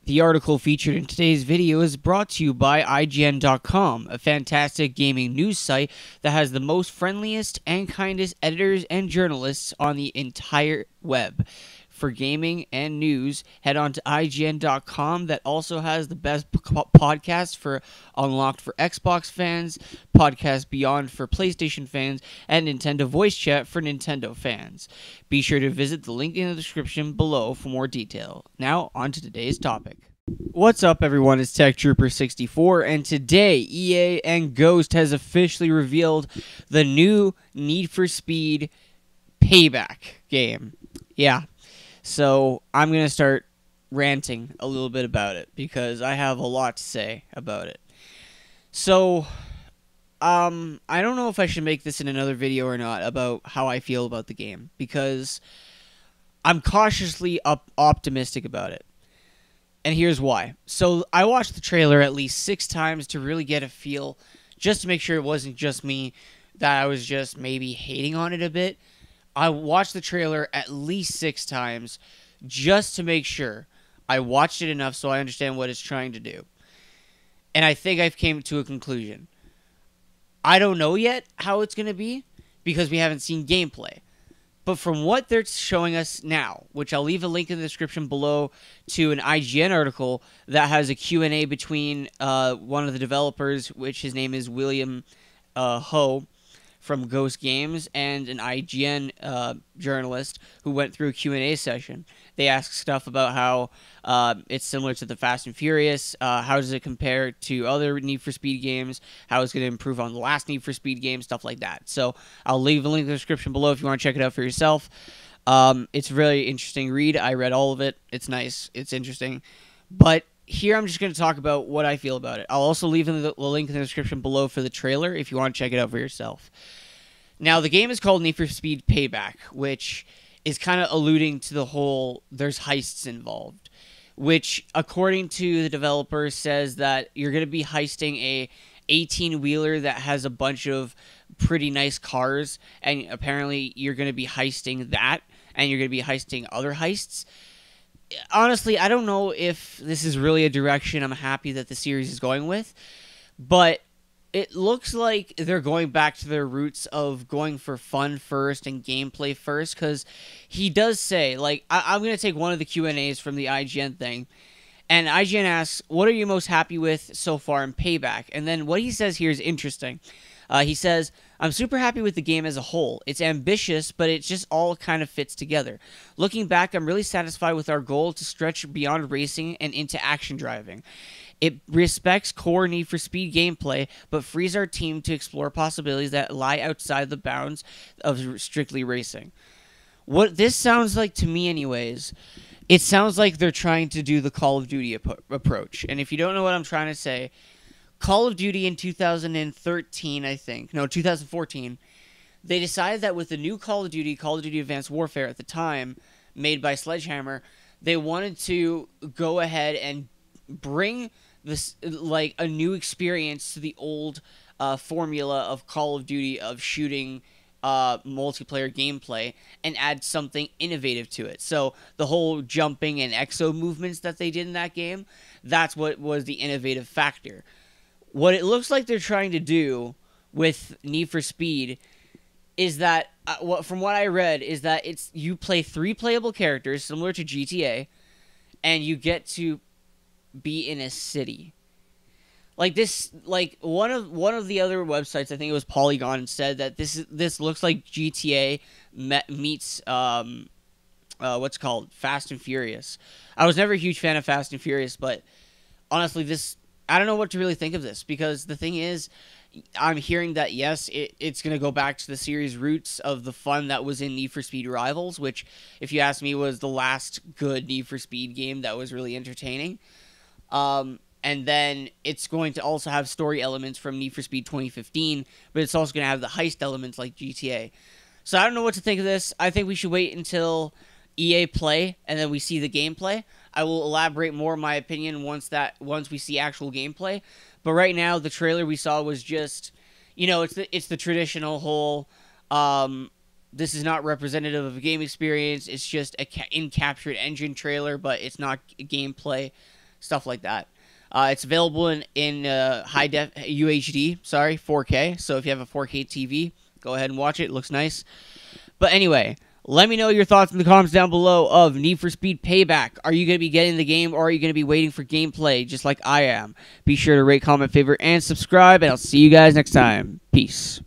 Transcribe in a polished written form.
The article featured in today's video is brought to you by IGN.com, a fantastic gaming news site that has the most friendliest and kindest editors and journalists on the entire web. For gaming and news, head on to IGN.com. That also has the best podcasts for Unlocked for Xbox fans, Podcast Beyond for PlayStation fans, and Nintendo Voice Chat for Nintendo fans. Be sure to visit the link in the description below for more detail. Now, on to today's topic. What's up, everyone? It's Tech Trooper 64, and today EA and Ghost has officially revealed the new Need for Speed Payback game. Yeah. So I'm going to start ranting a little bit about it because I have a lot to say about it. So, I don't know if I should make this in another video or not about how I feel about the game because I'm cautiously optimistic about it. And here's why. So I watched the trailer at least 6 times to really get a feel, just to make sure it wasn't just me, that I was just maybe hating on it a bit. I watched the trailer at least 6 times just to make sure I watched it enough so I understand what it's trying to do. And I think I've came to a conclusion. I don't know yet how it's going to be because we haven't seen gameplay. But from what they're showing us now, which I'll leave a link in the description below to an IGN article that has a Q&A between one of the developers, which his name is William Ho, from Ghost Games, and an IGN journalist who went through a Q&A session. They asked stuff about how it's similar to the Fast and Furious, how does it compare to other Need for Speed games, how it's going to improve on the last Need for Speed game, stuff like that. So I'll leave a link in the description below if you want to check it out for yourself. It's a really interesting read. I read all of it. It's nice. It's interesting. But here I'm just going to talk about what I feel about it. I'll also leave the link in the description below for the trailer if you want to check it out for yourself. Now, the game is called Need for Speed Payback, which is kind of alluding to the whole there's heists involved, which, according to the developer, says that you're going to be heisting a 18-wheeler that has a bunch of pretty nice cars, and apparently you're going to be heisting that, and you're going to be heisting other heists. Honestly, I don't know if this is really a direction I'm happy that the series is going with, but it looks like they're going back to their roots of going for fun first and gameplay first, because he does say, like, I'm going to take one of the Q&As from the IGN thing, and IGN asks, what are you most happy with so far in Payback? And then what he says here is interesting. He says, I'm super happy with the game as a whole. It's ambitious, but it just all kind of fits together. Looking back, I'm really satisfied with our goal to stretch beyond racing and into action driving. It respects core Need for Speed gameplay, but frees our team to explore possibilities that lie outside the bounds of strictly racing. What this sounds like to me anyways, it sounds like they're trying to do the Call of Duty approach. And if you don't know what I'm trying to say, Call of Duty in 2013, I think, no, 2014, they decided that with the new Call of Duty Advanced Warfare at the time, made by Sledgehammer, they wanted to go ahead and bring this, like, a new experience to the old formula of Call of Duty of shooting multiplayer gameplay and add something innovative to it. So the whole jumping and exo movements that they did in that game, that's what was the innovative factor. What it looks like they're trying to do with Need for Speed is that, from what I read, is that you play 3 playable characters similar to GTA, and you get to be in a city. Like this, like one of the other websites, I think it was Polygon, said that this looks like GTA meets what's called Fast and Furious. I was never a huge fan of Fast and Furious, but honestly, I don't know what to really think of this, because the thing is, I'm hearing that, yes, it's going to go back to the series roots of the fun that was in Need for Speed Rivals, which, if you ask me, was the last good Need for Speed game that was really entertaining. And then it's going to also have story elements from Need for Speed 2015, but it's also going to have the heist elements like GTA. So I don't know what to think of this. I think we should wait until EA Play, and then we see the gameplay. I will elaborate more my opinion once we see actual gameplay. But right now, the trailer we saw was just, it's the traditional whole, this is not representative of a game experience. It's just a in-captured engine trailer, but it's not gameplay. stuff like that. It's available in high def UHD, 4K. So if you have a 4K TV, go ahead and watch it. It looks nice. But anyway, let me know your thoughts in the comments down below of Need for Speed Payback. Are you going to be getting the game, or are you going to be waiting for gameplay just like I am? Be sure to rate, comment, favorite, and subscribe, and I'll see you guys next time. Peace.